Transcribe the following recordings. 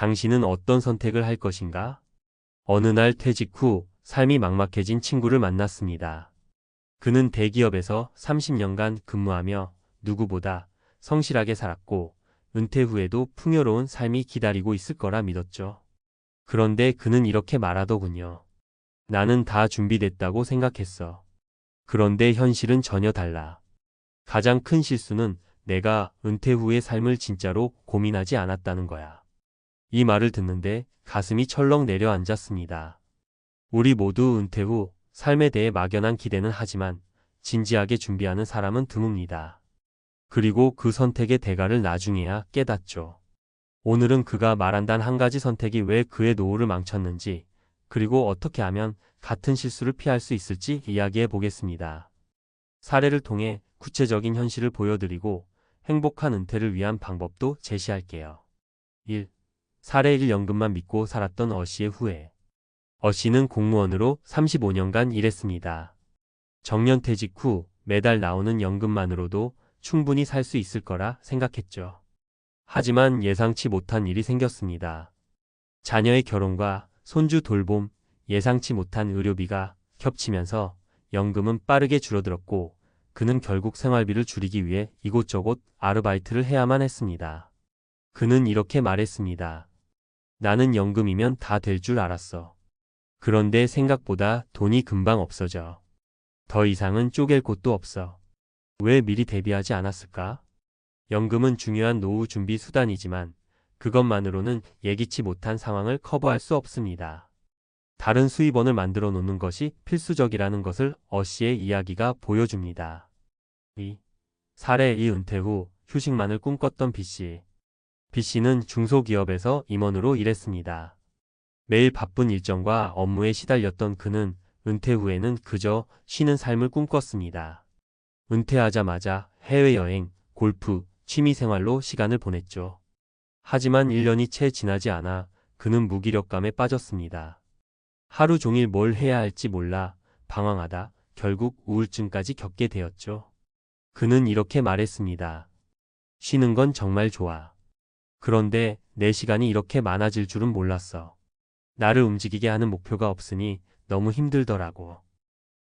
당신은 어떤 선택을 할 것인가? 어느 날 퇴직 후 삶이 막막해진 친구를 만났습니다. 그는 대기업에서 30년간 근무하며 누구보다 성실하게 살았고 은퇴 후에도 풍요로운 삶이 기다리고 있을 거라 믿었죠. 그런데 그는 이렇게 말하더군요. 나는 다 준비됐다고 생각했어. 그런데 현실은 전혀 달라. 가장 큰 실수는 내가 은퇴 후의 삶을 진짜로 고민하지 않았다는 거야. 이 말을 듣는데 가슴이 철렁 내려앉았습니다. 우리 모두 은퇴 후 삶에 대해 막연한 기대는 하지만 진지하게 준비하는 사람은 드뭅니다. 그리고 그 선택의 대가를 나중에야 깨닫죠. 오늘은 그가 말한 단 한 가지 선택이 왜 그의 노후를 망쳤는지, 그리고 어떻게 하면 같은 실수를 피할 수 있을지 이야기해 보겠습니다. 사례를 통해 구체적인 현실을 보여드리고 행복한 은퇴를 위한 방법도 제시할게요. 1. 사례 1. 연금만 믿고 살았던 어씨의 후회. 어씨는 공무원으로 35년간 일했습니다. 정년퇴직 후 매달 나오는 연금만으로도 충분히 살 수 있을 거라 생각했죠. 하지만 예상치 못한 일이 생겼습니다. 자녀의 결혼과 손주 돌봄, 예상치 못한 의료비가 겹치면서 연금은 빠르게 줄어들었고 그는 결국 생활비를 줄이기 위해 이곳저곳 아르바이트를 해야만 했습니다. 그는 이렇게 말했습니다. 나는 연금이면 다 될 줄 알았어. 그런데 생각보다 돈이 금방 없어져. 더 이상은 쪼갤 곳도 없어. 왜 미리 대비하지 않았을까? 연금은 중요한 노후 준비 수단이지만 그것만으로는 예기치 못한 상황을 커버할 수 없습니다. 다른 수입원을 만들어 놓는 것이 필수적이라는 것을 어씨의 이야기가 보여줍니다. 2. 사례 2. 은퇴 후 휴식만을 꿈꿨던 B씨. B씨는 중소기업에서 임원으로 일했습니다. 매일 바쁜 일정과 업무에 시달렸던 그는 은퇴 후에는 그저 쉬는 삶을 꿈꿨습니다. 은퇴하자마자 해외여행, 골프, 취미생활로 시간을 보냈죠. 하지만 1년이 채 지나지 않아 그는 무기력감에 빠졌습니다. 하루 종일 뭘 해야 할지 몰라 방황하다 결국 우울증까지 겪게 되었죠. 그는 이렇게 말했습니다. 쉬는 건 정말 좋아. 그런데 내 시간이 이렇게 많아질 줄은 몰랐어. 나를 움직이게 하는 목표가 없으니 너무 힘들더라고.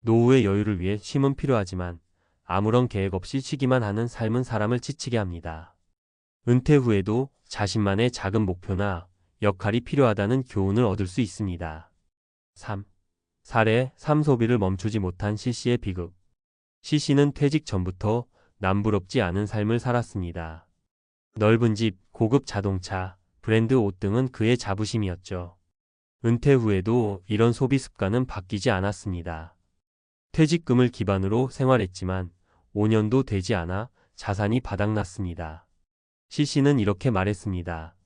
노후의 여유를 위해 쉼은 필요하지만 아무런 계획 없이 쉬기만 하는 삶은 사람을 지치게 합니다. 은퇴 후에도 자신만의 작은 목표나 역할이 필요하다는 교훈을 얻을 수 있습니다. 3. 사례 3. 소비를 멈추지 못한 C씨의 비극. C씨는 퇴직 전부터 남부럽지 않은 삶을 살았습니다. 넓은 집, 고급 자동차, 브랜드 옷 등은 그의 자부심이었죠. 은퇴 후에도 이런 소비 습관은 바뀌지 않았습니다. 퇴직금을 기반으로 생활했지만 5년도 되지 않아 자산이 바닥났습니다. C씨는 이렇게 말했습니다.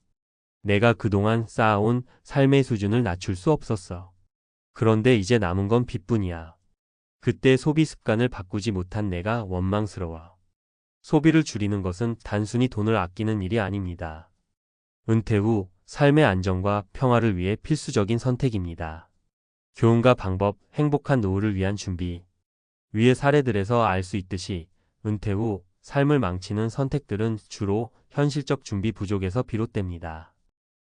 내가 그동안 쌓아온 삶의 수준을 낮출 수 없었어. 그런데 이제 남은 건 빚뿐이야. 그때 소비 습관을 바꾸지 못한 내가 원망스러워. 소비를 줄이는 것은 단순히 돈을 아끼는 일이 아닙니다. 은퇴 후 삶의 안정과 평화를 위해 필수적인 선택입니다. 교훈과 방법, 행복한 노후를 위한 준비. 위의 사례들에서 알 수 있듯이 은퇴 후 삶을 망치는 선택들은 주로 현실적 준비 부족에서 비롯됩니다.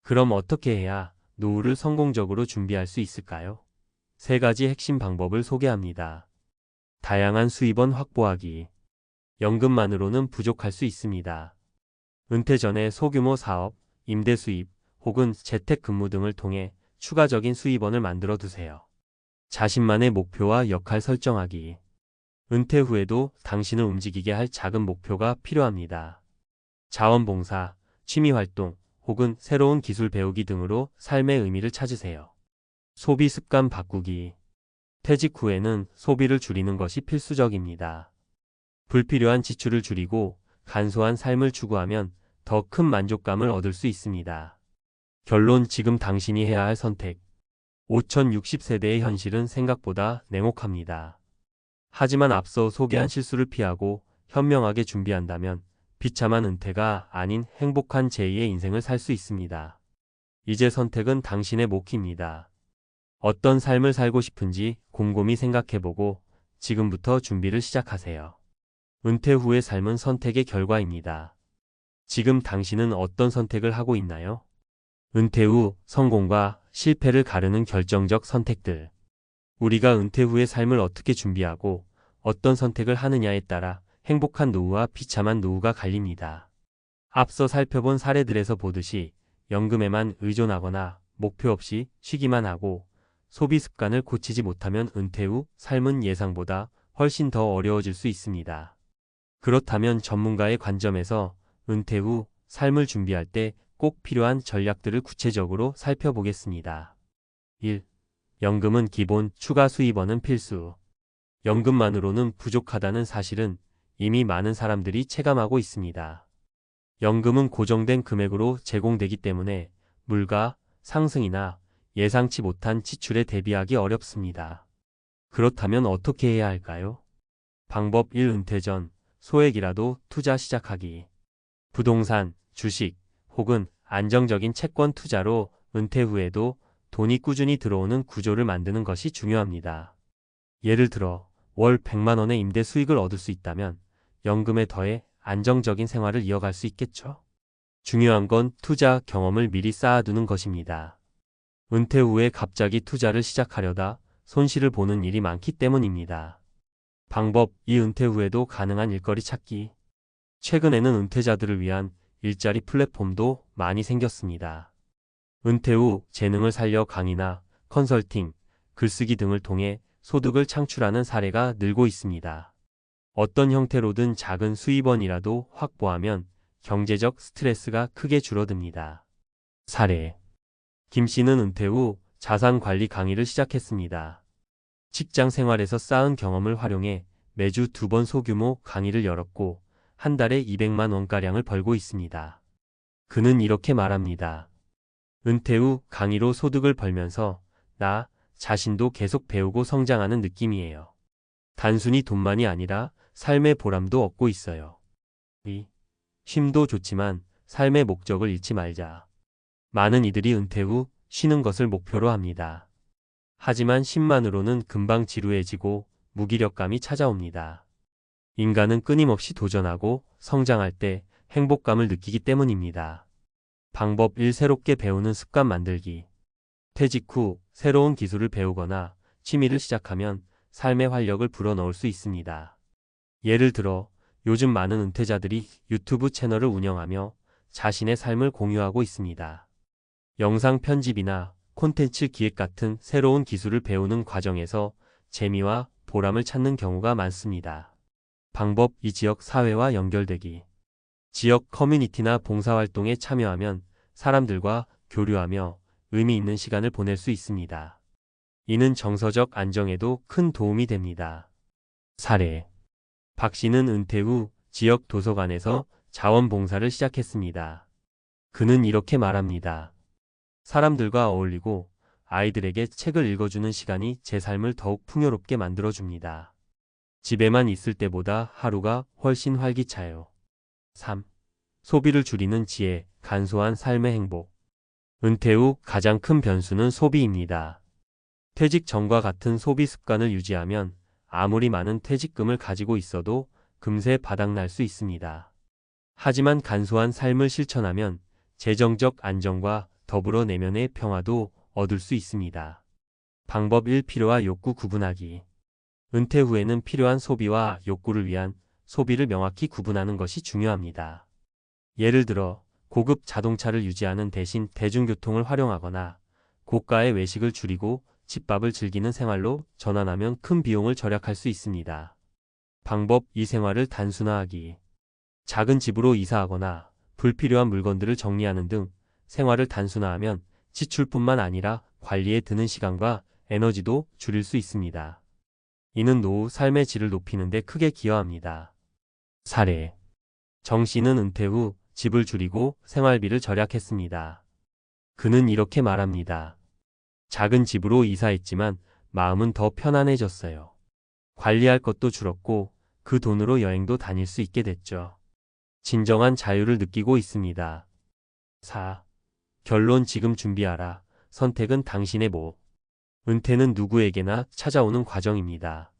그럼 어떻게 해야 노후를 성공적으로 준비할 수 있을까요? 3가지 핵심 방법을 소개합니다. 다양한 수입원 확보하기. 연금만으로는 부족할 수 있습니다. 은퇴 전에 소규모 사업, 임대 수입 혹은 재택근무 등을 통해 추가적인 수입원을 만들어 두세요. 자신만의 목표와 역할 설정하기. 은퇴 후에도 당신을 움직이게 할 작은 목표가 필요합니다. 자원봉사, 취미활동 혹은 새로운 기술 배우기 등으로 삶의 의미를 찾으세요. 소비 습관 바꾸기. 퇴직 후에는 소비를 줄이는 것이 필수적입니다. 불필요한 지출을 줄이고 간소한 삶을 추구하면 더 큰 만족감을 얻을 수 있습니다. 결론 지금 당신이 해야 할 선택. 5060세대의 현실은 생각보다 냉혹합니다. 하지만 앞서 소개한 실수를 피하고 현명하게 준비한다면 비참한 은퇴가 아닌 행복한 제2의 인생을 살 수 있습니다. 이제 선택은 당신의 몫입니다. 어떤 삶을 살고 싶은지 곰곰이 생각해보고 지금부터 준비를 시작하세요. 은퇴 후의 삶은 선택의 결과입니다. 지금 당신은 어떤 선택을 하고 있나요? 은퇴 후 성공과 실패를 가르는 결정적 선택들. 우리가 은퇴 후의 삶을 어떻게 준비하고 어떤 선택을 하느냐에 따라 행복한 노후와 비참한 노후가 갈립니다. 앞서 살펴본 사례들에서 보듯이 연금에만 의존하거나 목표 없이 쉬기만 하고 소비 습관을 고치지 못하면 은퇴 후 삶은 예상보다 훨씬 더 어려워질 수 있습니다. 그렇다면 전문가의 관점에서 은퇴 후 삶을 준비할 때 꼭 필요한 전략들을 구체적으로 살펴보겠습니다. 1. 연금은 기본, 추가 수입원은 필수. 연금만으로는 부족하다는 사실은 이미 많은 사람들이 체감하고 있습니다. 연금은 고정된 금액으로 제공되기 때문에 물가 상승이나 예상치 못한 지출에 대비하기 어렵습니다. 그렇다면 어떻게 해야 할까요? 방법 1. 은퇴 전 소액이라도 투자 시작하기. 부동산, 주식 혹은 안정적인 채권 투자로 은퇴 후에도 돈이 꾸준히 들어오는 구조를 만드는 것이 중요합니다. 예를 들어 월 100만 원의 임대 수익을 얻을 수 있다면 연금에 더해 안정적인 생활을 이어갈 수 있겠죠. 중요한 건 투자 경험을 미리 쌓아두는 것입니다. 은퇴 후에 갑자기 투자를 시작하려다 손실을 보는 일이 많기 때문입니다. 방법 2. 은퇴 후에도 가능한 일거리 찾기. 최근에는 은퇴자들을 위한 일자리 플랫폼도 많이 생겼습니다. 은퇴 후 재능을 살려 강의나 컨설팅, 글쓰기 등을 통해 소득을 창출하는 사례가 늘고 있습니다. 어떤 형태로든 작은 수입원이라도 확보하면 경제적 스트레스가 크게 줄어듭니다. 사례. 김 씨는 은퇴 후 자산 관리 강의를 시작했습니다. 직장 생활에서 쌓은 경험을 활용해 매주 2번 소규모 강의를 열었고 한 달에 200만 원가량을 벌고 있습니다. 그는 이렇게 말합니다. 은퇴 후 강의로 소득을 벌면서 나 자신도 계속 배우고 성장하는 느낌이에요. 단순히 돈만이 아니라 삶의 보람도 얻고 있어요. 2. 쉼도 좋지만 삶의 목적을 잃지 말자. 많은 이들이 은퇴 후 쉬는 것을 목표로 합니다. 하지만 쉼만으로는 금방 지루해지고 무기력감이 찾아옵니다. 인간은 끊임없이 도전하고 성장할 때 행복감을 느끼기 때문입니다. 방법 1. 새롭게 배우는 습관 만들기. 퇴직 후 새로운 기술을 배우거나 취미를 시작하면 삶의 활력을 불어넣을 수 있습니다. 예를 들어 요즘 많은 은퇴자들이 유튜브 채널을 운영하며 자신의 삶을 공유하고 있습니다. 영상 편집이나 콘텐츠 기획 같은 새로운 기술을 배우는 과정에서 재미와 보람을 찾는 경우가 많습니다. 방법 2. 지역 사회와 연결되기. 지역 커뮤니티나 봉사활동에 참여하면 사람들과 교류하며 의미 있는 시간을 보낼 수 있습니다. 이는 정서적 안정에도 큰 도움이 됩니다. 사례. 박 씨는 은퇴 후 지역 도서관에서 자원봉사를 시작했습니다. 그는 이렇게 말합니다. 사람들과 어울리고 아이들에게 책을 읽어주는 시간이 제 삶을 더욱 풍요롭게 만들어줍니다. 집에만 있을 때보다 하루가 훨씬 활기차요. 3. 소비를 줄이는 지혜, 간소한 삶의 행복. 은퇴 후 가장 큰 변수는 소비입니다. 퇴직 전과 같은 소비 습관을 유지하면 아무리 많은 퇴직금을 가지고 있어도 금세 바닥날 수 있습니다. 하지만 간소한 삶을 실천하면 재정적 안정과 더불어 내면의 평화도 얻을 수 있습니다. 방법 1. 필요와 욕구 구분하기. 은퇴 후에는 필요한 소비와 욕구를 위한 소비를 명확히 구분하는 것이 중요합니다. 예를 들어 고급 자동차를 유지하는 대신 대중교통을 활용하거나 고가의 외식을 줄이고 집밥을 즐기는 생활로 전환하면 큰 비용을 절약할 수 있습니다. 방법 2. 생활을 단순화하기. 작은 집으로 이사하거나 불필요한 물건들을 정리하는 등 생활을 단순화하면 지출뿐만 아니라 관리에 드는 시간과 에너지도 줄일 수 있습니다. 이는 노후 삶의 질을 높이는 데 크게 기여합니다. 사례. 정 씨는 은퇴 후 집을 줄이고 생활비를 절약했습니다. 그는 이렇게 말합니다. 작은 집으로 이사했지만 마음은 더 편안해졌어요. 관리할 것도 줄었고 그 돈으로 여행도 다닐 수 있게 됐죠. 진정한 자유를 느끼고 있습니다. 4. 결론 지금 준비하라. 선택은 당신의 몫. 은퇴는 누구에게나 찾아오는 과정입니다.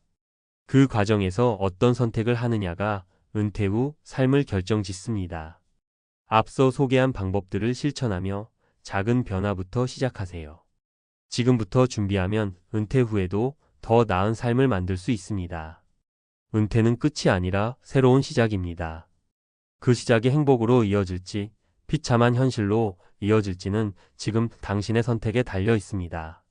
그 과정에서 어떤 선택을 하느냐가 은퇴 후 삶을 결정짓습니다. 앞서 소개한 방법들을 실천하며 작은 변화부터 시작하세요. 지금부터 준비하면 은퇴 후에도 더 나은 삶을 만들 수 있습니다. 은퇴는 끝이 아니라 새로운 시작입니다. 그 시작이 행복으로 이어질지, 비참한 현실로 이어질지는 지금 당신의 선택에 달려 있습니다.